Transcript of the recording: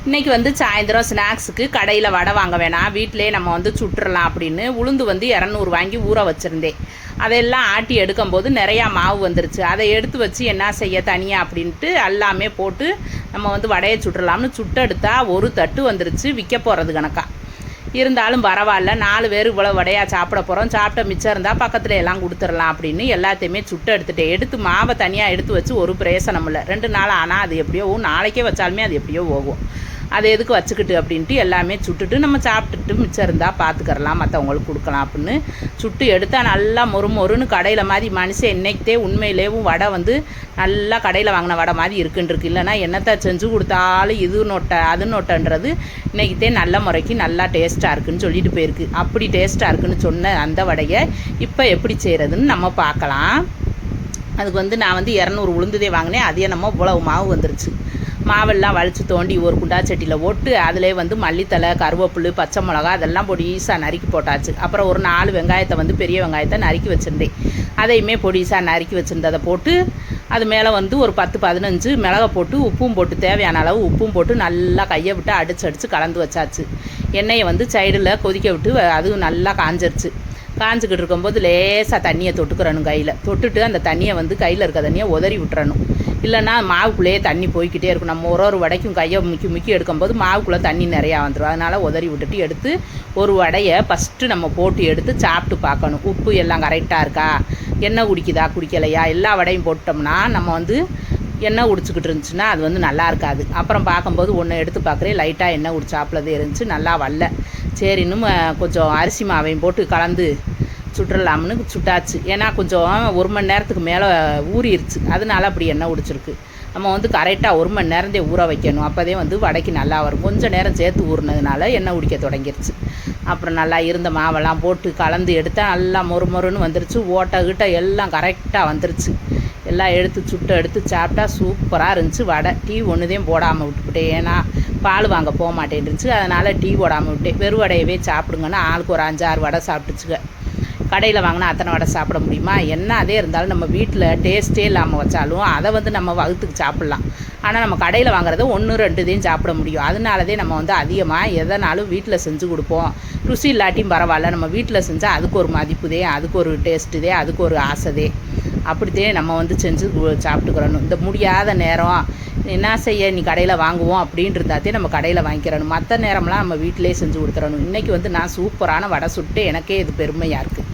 இன்றைக்கி வந்து சாயந்தரம் ஸ்நாக்ஸுக்கு கடையில் வடை வாங்க வேணாம், வீட்டிலே நம்ம வந்து சுட்டுறலாம் அப்படின்னு உளுந்து வந்து 200 வாங்கி ஊற வச்சுருந்தேன். அதையெல்லாம் ஆட்டி எடுக்கும்போது நிறையா மாவு வந்துருச்சு. அதை எடுத்து வச்சு என்ன செய்ய தனியாக அப்படின்ட்டு எல்லாமே போட்டு நம்ம வந்து வடையை சுட்டுறலாம்னு சுட்டெடுத்தா ஒரு தட்டு வந்துருச்சு. விற்க போகிறது கணக்கா இருந்தாலும் பரவாயில்ல, 4 பேர் இவ்வளோ வடையாக சாப்பிட போகிறோம், சாப்பிட்ட மிச்சம் இருந்தால் பக்கத்தில் எல்லாம் கொடுத்துடலாம் அப்படின்னு எல்லாத்தையுமே சுட்டு எடுத்துகிட்டேன். எடுத்து மாவை தனியாக எடுத்து வச்சு ஒரு பிரயோசனம் இல்லை. 2 நாள் ஆனால் அது எப்படியோ நாளைக்கே வச்சாலுமே அது எப்படியோ போகும். அதை எதுக்கு வச்சுக்கிட்டு அப்படின்ட்டு எல்லாமே சுட்டுட்டு நம்ம சாப்பிட்டுட்டு மிச்சம் இருந்தால் பார்த்துக்கறலாம், மற்றவங்களுக்கு கொடுக்கலாம் அப்படின்னு சுட்டு எடுத்தால் நல்லா மொறுன்னு கடையில் மாதிரி மனுஷன் இன்னைக்குதே உண்மையிலேயும் வடை வந்து நல்லா கடையில் வாங்கின வடை மாதிரி இருக்குன்றிருக்கு. இல்லைனா என்னத்தை செஞ்சு கொடுத்தாலும் இது நொட்டை அது நொட்டைன்றது இன்றைக்கித்தே நல்ல முறைக்கு நல்லா டேஸ்ட்டாக இருக்குதுன்னு சொல்லிட்டு போயிருக்கு. அப்படி டேஸ்ட்டாக இருக்குதுன்னு சொன்ன அந்த வடையை இப்போ எப்படி செய்கிறதுன்னு நம்ம பார்க்கலாம். அதுக்கு வந்து நான் வந்து 200 உளுந்துதே வாங்கினேன். அதே நம்ம இவ்வளவு மாவு வந்துருச்சு. மாவெல்லாம் வலித்து தோண்டி ஒரு குண்டா சட்டியில் போட்டு அதிலே வந்து மல்லித்தலை, கருவேப்பிலை, பச்சை மிளகா அதெல்லாம் பொடிசாக நறுக்கி போட்டாச்சு. அப்புறம் ஒரு 4 வெங்காயத்தை வந்து பெரிய வெங்காயத்தை நறுக்கி வச்சுருந்தேன். அதையுமே பொடிசாக நறுக்கி வச்சுருந்ததை போட்டு அது மேலே வந்து ஒரு 10-15 மிளகை போட்டு உப்பும் போட்டு தேவையான அளவு உப்பும் போட்டு நல்லா கையை விட்டு அடித்து கலந்து வச்சாச்சு. எண்ணெயை வந்து சைடில் கொதிக்க விட்டு அதுவும் நல்லா காஞ்சிருச்சு. காஞ்சிக்கிட்டு இருக்கும்போது லேசாக தண்ணியை தொட்டுக்கிறணும். கையில் தொட்டுட்டு அந்த தண்ணியை வந்து கையில் இருக்க தண்ணியை உதறி விட்டுறணும். இல்லைன்னா மாவுக்குள்ளேயே தண்ணி போய்கிட்டே இருக்கும். நம்ம ஒரு வடைக்கும் கையை முக்கி எடுக்கும்போது மாவுக்குள்ளே தண்ணி நிறையா வந்துடும். அதனால் உதறி விட்டுட்டு எடுத்து ஒரு வடையை ஃபஸ்ட்டு நம்ம போட்டு எடுத்து சாப்பிட்டு பார்க்கணும். உப்பு எல்லாம் கரெக்டாக இருக்கா, எண்ணெய் குடிக்குதா குடிக்கலையா, எல்லா வடையும் போட்டோம்னா நம்ம வந்து எண்ணெய் குடிச்சிக்கிட்டு இருந்துச்சுன்னா அது வந்து நல்லா இருக்காது. அப்புறம் பார்க்கும்போது ஒன்று எடுத்து பார்க்குறேன், லைட்டாக எண்ணெய் குடிச்சாப்புலதே இருந்துச்சு, நல்லா வரல. சரின்னு கொஞ்சம் அரிசி மாவையும் போட்டு கலந்து சுட்டுறலாம்னு சுட்டாச்சு. ஏன்னா கொஞ்சம் 1 மணி நேரத்துக்கு மேலே ஊறிடுச்சு, அதனால அப்படி எண்ணெய் குடிச்சிருக்கு. நம்ம வந்து கரெக்டாக 1 மணி நேரந்தே ஊற வைக்கணும், அப்போதே வந்து வடைக்கு நல்லா வரும். கொஞ்சம் நேரம் சேர்த்து ஊறினதுனால எண்ணெய் குடிக்க தொடங்கிருச்சு. அப்புறம் நல்லா இருந்த மாவெல்லாம் போட்டு கலந்து எடுத்தால் நல்லா மொறுன்னு வந்துருச்சு. ஓட்டை எல்லாம் கரெக்டாக வந்துருச்சு. எல்லாம் எடுத்து சாப்பிட்டா சூப்பராக இருந்துச்சு வடை. டீ ஒன்றுதையும் போடாமல் விட்டுவிட்டேன், ஏன்னா பால் வாங்க போக மாட்டேன்ருந்துச்சு. அதனால் டீ போடாமல் விட்டேன். வெறும் வடையவே சாப்பிடுங்கன்னா ஆளுக்கு ஒரு 5-6 வடை சாப்பிட்டுச்சுங்க. கடையில் வாங்கினா அத்தனை வடை சாப்பிட முடியுமா? என்ன அதே இருந்தாலும் நம்ம வீட்டில் டேஸ்ட்டே இல்லாமல் வச்சாலும் அதை வந்து நம்ம வகுத்துக்கு சாப்பிட்லாம். ஆனால் நம்ம கடையில் வாங்குறத 1-2 சாப்பிட முடியும். அதனாலதே நம்ம வந்து அதிகமாக எதனாலும் வீட்டில் செஞ்சு கொடுப்போம். ருசி இல்லாட்டியும் பரவாயில்ல, நம்ம வீட்டில் செஞ்சால் அதுக்கு ஒரு மதிப்புதே, அதுக்கு ஒரு டேஸ்ட்டுதே, அதுக்கு ஒரு ஆசைதே. அப்படித்தே நம்ம வந்து செஞ்சு சாப்பிட்டுக்கிறணும். இந்த முடியாத நேரம் என்ன செய்ய, நீ கடையில் வாங்குவோம் அப்படின்ட்டு இருந்தாத்தே நம்ம கடையில் வாங்கிக்கிறணும். மற்ற நேரம்லாம் நம்ம வீட்டிலே செஞ்சு கொடுத்துறணும். இன்றைக்கி வந்து நான் சூப்பரான வடை சுட்டு எனக்கே இது பெருமையாக இருக்குது.